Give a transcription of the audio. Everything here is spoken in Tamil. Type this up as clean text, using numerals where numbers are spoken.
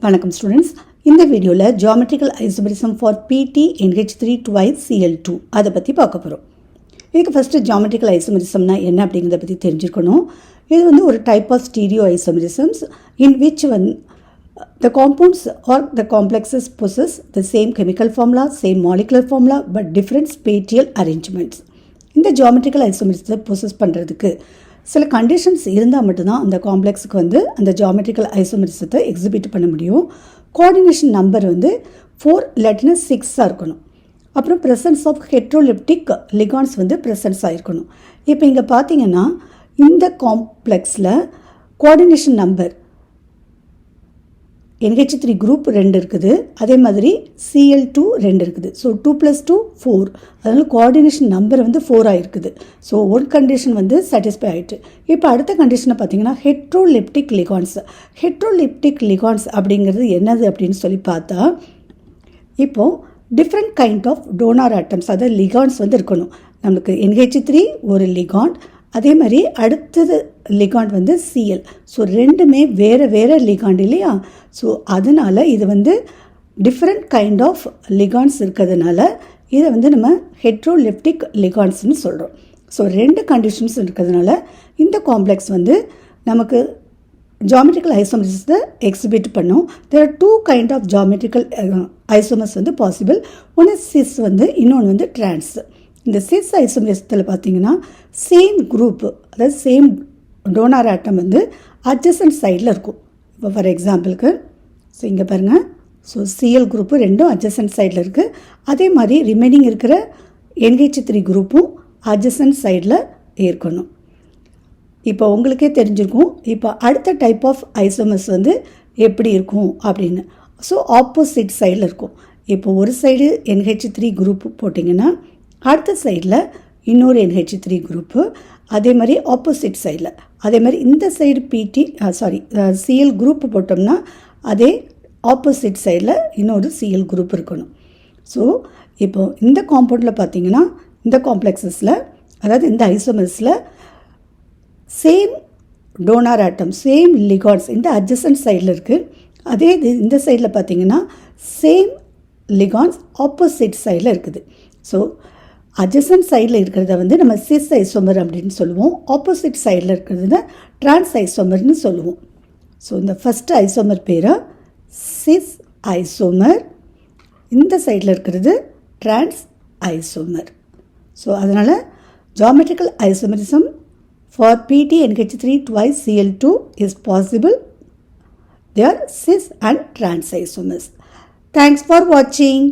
வணக்கம் ஸ்டூடெண்ட்ஸ். இந்த வீடியோவில் geometrical isomerism for PT NH3 twice Cl2 அதை பற்றி பார்க்க போகிறோம். இதுக்கு ஃபஸ்ட்டு ஜியோமெட்ரிக்கல் ஐசோமெரிசம்னா என்ன அப்படிங்கிறத பற்றி தெரிஞ்சுக்கணும். இது ஒரு type of stereo isomerisms in which the compounds or the complexes possess the same chemical formula, same molecular formula but different spatial arrangements. இந்த ஜியோமெட்ரிக்கல் ஐசோமெரிசத்தை ப்ரொசஸ் பண்ணுறதுக்கு சில கண்டிஷன்ஸ் இருந்தால் மட்டும்தான் அந்த காம்ப்ளெக்ஸுக்கு அந்த ஜியோமெட்ரிக்கல் ஐசோமெரிசத்தை எக்ஸிபிட் பண்ண முடியும். கோஆர்டினேஷன் நம்பர் 4 இல்லாட்டினா 6 இருக்கணும். அப்புறம் ப்ரெசன்ஸ் ஆஃப் ஹெட்ரோலிப்டிக் லிகான்ஸ் ப்ரெசன்ஸ் ஆகிருக்கணும். இப்போ இங்கே பார்த்தீங்கன்னா இந்த காம்ப்ளெக்ஸில் கோஆர்டினேஷன் நம்பர் NH3 குரூப் 2 இருக்குது, அதே மாதிரி Cl2 2 இருக்குது. ஸோ 2 + 2 4, அதனால் கோஆர்டினேஷன் நம்பர் 4 ஆகிருக்குது. ஸோ ஒரு கண்டிஷன் சாட்டிஸ்ஃபை ஆகிட்டு. இப்போ அடுத்த கண்டிஷனை பார்த்தீங்கன்னா ஹெட்ரோலிப்டிக் லிகான்ஸ். ஹெட்ரோலிப்டிக் லிகான்ஸ் அப்படிங்கிறது என்னது அப்படின்னு சொல்லி பார்த்தா, இப்போது different kind of donor atoms, அதாவது லிகான்ஸ் இருக்கணும். நமக்கு NH3 ஒரு லிகாண்ட், அதே மாதிரி அடுத்தது லிகாண்ட் Cl. ஸோ ரெண்டுமே வேறு வேறு லிகாண்ட் இல்லையா? ஸோ அதனால் இது டிஃப்ரெண்ட் கைண்ட் ஆஃப் லிகான்ஸ் இருக்கிறதுனால இதை நம்ம ஹெட்ரோலிப்டிக் லிகான்ஸ்னு சொல்கிறோம். ஸோ ரெண்டு கண்டிஷன்ஸ் இருக்கிறதுனால இந்த காம்ப்ளெக்ஸ் நமக்கு ஜியோமெட்ரிக்கல் ஐசோமர்ஸை எக்ஸிபிட் பண்ணும். There are 2 kind of geometrical isomers possible. ஒன்று சிஸ் இன்னொன்று ட்ரான்ஸ். இந்த சிஸ் ஐசோமெரிசத்தில் பார்த்தீங்கன்னா சேம் குரூப், அதாவது சேம் டோனார் ஆட்டம் அட்ஜசன்ட் சைடில் இருக்கும். இப்போ ஃபார் எக்ஸாம்பிளுக்கு ஸோ இங்கே பாருங்கள். ஸோ Cl குரூப்பு ரெண்டும் அட்ஜசன்ட் சைடில் இருக்குது. அதே மாதிரி ரிமைனிங் இருக்கிற NH3 குரூப்பும் அட்ஜசன்ட் சைடில் இருக்கணும். இப்போ உங்களுக்கே தெரிஞ்சிருக்கும் இப்போ அடுத்த டைப் ஆஃப் ஐசோமர்ஸ் எப்படி இருக்கும் அப்படின்னு. ஸோ ஆப்போசிட் சைடில் இருக்கும். இப்போ ஒரு சைடு NH3 குரூப்பு போட்டிங்கன்னா அடுத்த சைடில் இன்னொரு NH3 குரூப்பு, அதே மாதிரி ஆப்போசிட் சைடில். அதே மாதிரி இந்த சைடு Cl குரூப்பு போட்டோம்னா அதே ஆப்போசிட் சைடில் இன்னொரு Cl குரூப் இருக்கணும். ஸோ இப்போ இந்த காம்பவுண்டில் பார்த்தீங்கன்னா இந்த காம்ப்ளெக்ஸஸில், அதாவது இந்த ஐசோமர்ஸில் சேம் டோனார் ஆட்டம், சேம் லிகான்ஸ் இந்த அட்ஜசன்ட் சைடில் இருக்குது. அதே இந்த சைடில் பார்த்தீங்கன்னா சேம் லிகான்ஸ் ஆப்போசிட் சைடில் இருக்குது. ஸோ அட்ஜசன்ட் சைடில் இருக்கிறத நம்ம சிஸ் ஐசோமர் அப்படின்னு சொல்லுவோம். ஆப்போசிட் சைடில் இருக்கிறது ட்ரான்ஸ் ஐசோமர்னு சொல்லுவோம். ஸோ இந்த ஃபஸ்ட்டு ஐசோமர் பேரை சிஸ் ஐசோமர், இந்த சைடில் இருக்கிறது ட்ரான்ஸ் ஐசோமர். ஸோ அதனால் geometrical isomerism for PT NH3 twice Cl2 is possible. They are cis and trans isomers. Thanks for watching.